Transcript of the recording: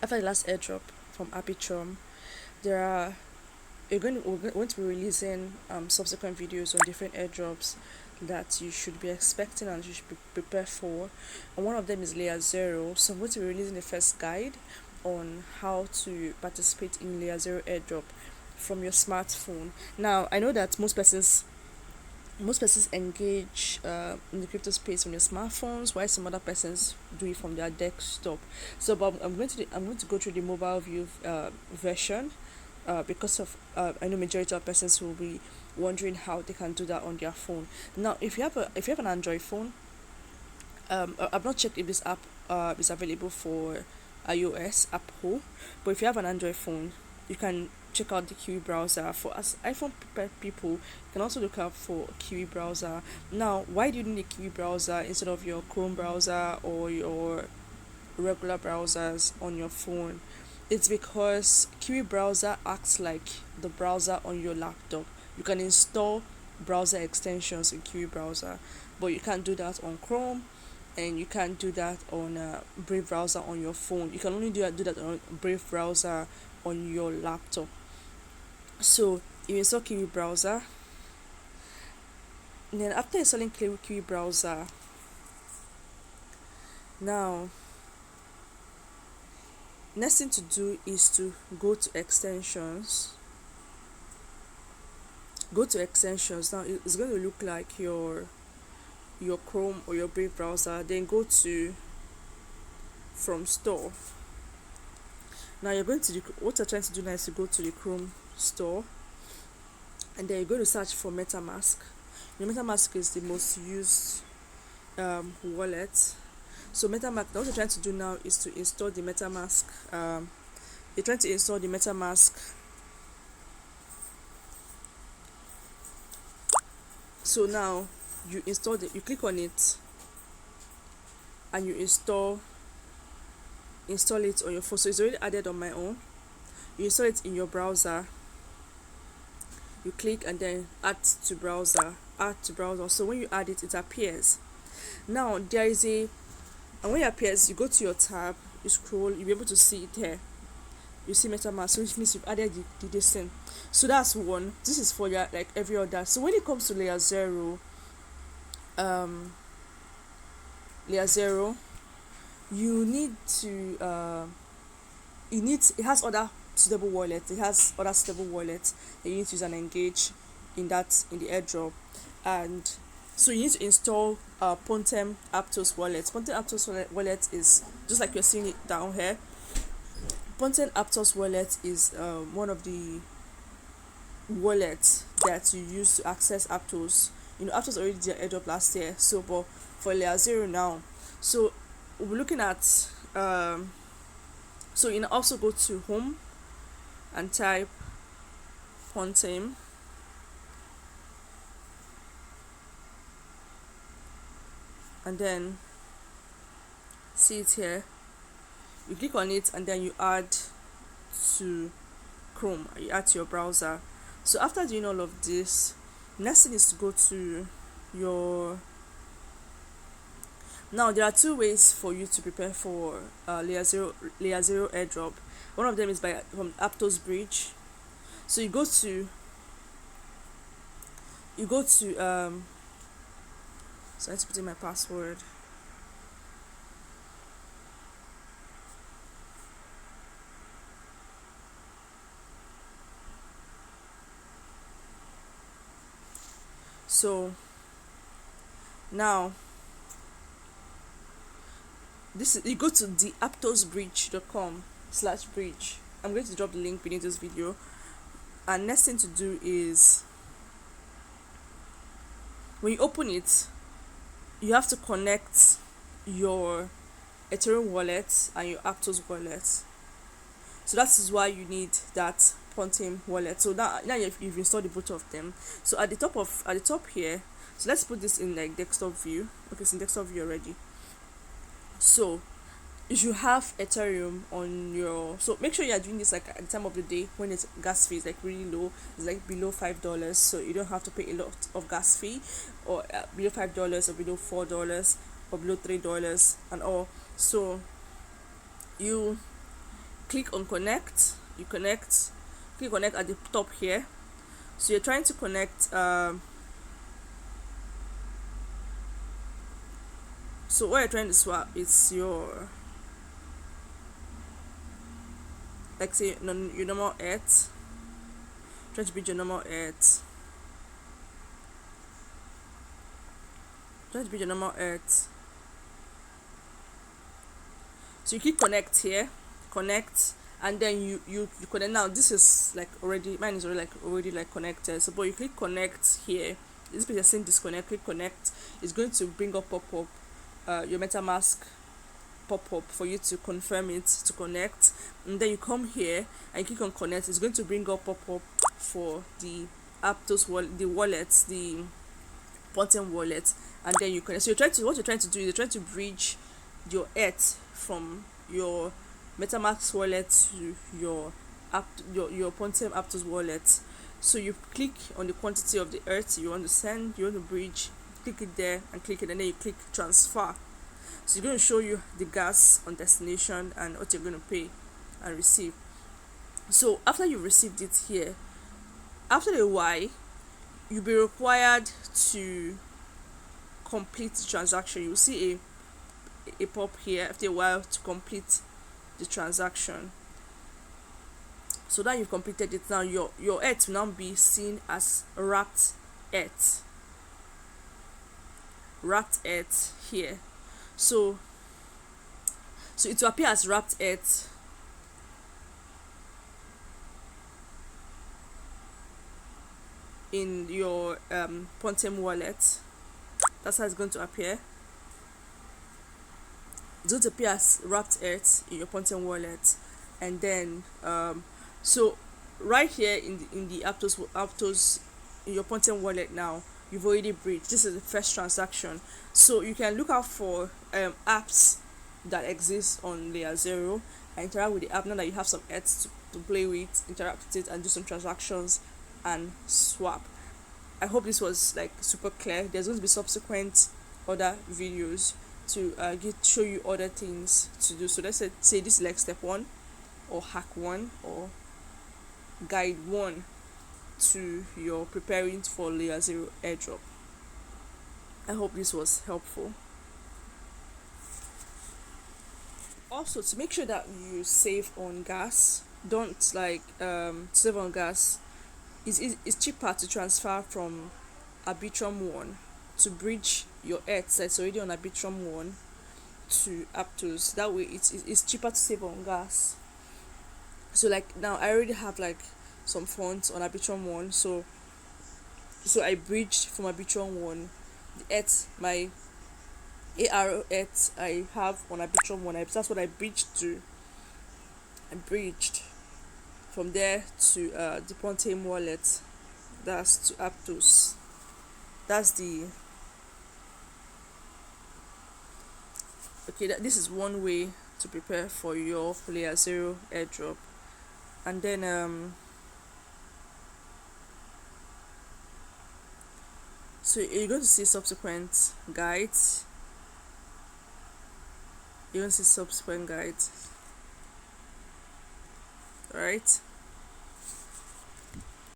after the last airdrop from Arbitrum, there are we're going to be releasing subsequent videos on different airdrops that you should be expecting and you should be prepared for. And one of them is Layerzero. So I'm going to be releasing the first guide on how to participate in Layerzero airdrop from your smartphone. Now I know that most persons engage in the crypto space on your smartphones, while some other persons do it from their desktop. So, but I'm going to go through the mobile view version, because of I know majority of persons will be wondering how they can do that on their phone. Now, if you have an Android phone, I've not checked if this app is available for iOS, Apple, but if you have an Android phone, you can check out the Kiwi browser. For us iPhone people, you can also look out for Kiwi browser. Now, why do you need a Kiwi browser instead of your Chrome browser or your regular browsers on your phone? It's because Kiwi browser acts like the browser on your laptop. You can install browser extensions in Kiwi browser, but you can't do that on Chrome, and you can't do that on Brave browser on your phone. You can only do that on Brave browser on your laptop. So you install Kiwi browser, and then after installing Kiwi browser, now next thing to do is to go to extensions. Now it's going to look like your Chrome or your Brave browser. Then go to from store. Now what you're trying to do now is to go to the Chrome store, and then you're going to search for MetaMask. Your MetaMask is the most used wallet. So MetaMask, what you're trying to do now is to install the MetaMask. You're trying to install the MetaMask. So now you click on it, and you install it on your phone. So it's already added on my own. You install it in your browser. You click and then add to browser. So when you add it, it appears. Now and when it appears, you go to your tab, you scroll, you'll be able to see it here. You see MetaMask, which means you've added the distance. So that's one. This is for your, like every other. So when it comes to um layer zero, you need to it has other suitable wallets. It has other suitable wallets that you need to use and engage in the airdrop. And so you need to install Pontem Aptos wallet. Pontem Aptos wallet is just like you're seeing it down here. Pontem Aptos wallet is one of the wallets that you use to access Aptos. Aptos already did airdrop last year. So, but for layer zero now, so we're looking at so you can also go to home and type Pontem, and then see it here. You click on it, and then you add to Chrome, you add to your browser. So after doing all of this, next thing is to go to your now. There are two ways for you to prepare for Layerzero airdrop. One of them is from Aptos Bridge. So you go to so I need to put in my password. So now you go to the aptosbridge.com/bridge. I'm going to drop the link beneath this video. And next thing to do is, when you open it, you have to connect your Ethereum wallet and your Aptos wallet. So that is why you need that Pontem wallet. So now you've installed the both of them. So at the top here, so let's put this in like desktop view. Okay, it's in desktop view already. So if you have Ethereum on your, so make sure you are doing this like at the time of the day when its gas fee is like really low. It's like below $5, so you don't have to pay a lot of gas fee, or below $5 or below $4 or below $3 and all. So you click on connect, you connect, click connect at the top here. So you're trying to connect so what you're trying to swap is your, like say your normal earth, try to bridge your normal earth, try to bridge your normal earth. So you click connect here, connect, and then you connect. Now this is like already, mine is already like connected. So but you click connect here, this page is saying disconnect, click connect. It's going to bring up pop-up your MetaMask pop-up for you to confirm it to connect, and then you come here and click on connect. It's going to bring up pop-up for the Aptos wallet, the wallets, the Pontem wallet, and then you connect. So what you're trying to do is you're trying to bridge your ETH from your MetaMask wallet to your your Pontem Aptos wallet. So you click on the quantity of the ETH you want to send, you want to bridge, click it there and click it, and then you click transfer. So it's going to show you the gas on destination and what you're going to pay and receive. So after you've received it here, after a while you'll be required to complete the transaction. You'll see a pop here after a while to complete the transaction. So that you've completed it, now your ETH will now be seen as wrapped ETH here. So it will appear as wrapped ETH in your Pontem wallet. That's how it's going to appear. It's going to appear as wrapped ETH in your Pontem wallet, and then so right here in the Aptos in your Pontem wallet, now you've already bridged. This is the first transaction. So you can look out for apps that exist on Layerzero and interact with the app. Now that you have some ETH to play with, interact with it and do some transactions and swap. I hope this was like super clear. There's going to be subsequent other videos to show you other things to do. So let's say this is like step 1 or hack 1 or guide 1 to your preparing for Layerzero airdrop. I hope this was helpful. Also, to make sure that you save on gas, don't like save on gas. It's cheaper to transfer from Arbitrum 1 to bridge your ETH that's already on Arbitrum 1 to Aptos. That way it's cheaper to save on gas. So like now I already have like some funds on Arbitrum 1, so I bridged from Arbitrum 1 the ETH, my ARB ETH I have on Arbitrum 1. That's what I bridged to. I bridged from there to the Pontem wallet, that's to Aptos. That's the okay. This is one way to prepare for your Layerzero airdrop, and then so you're going to see subsequent guides. You're going to see subsequent guides. Alright.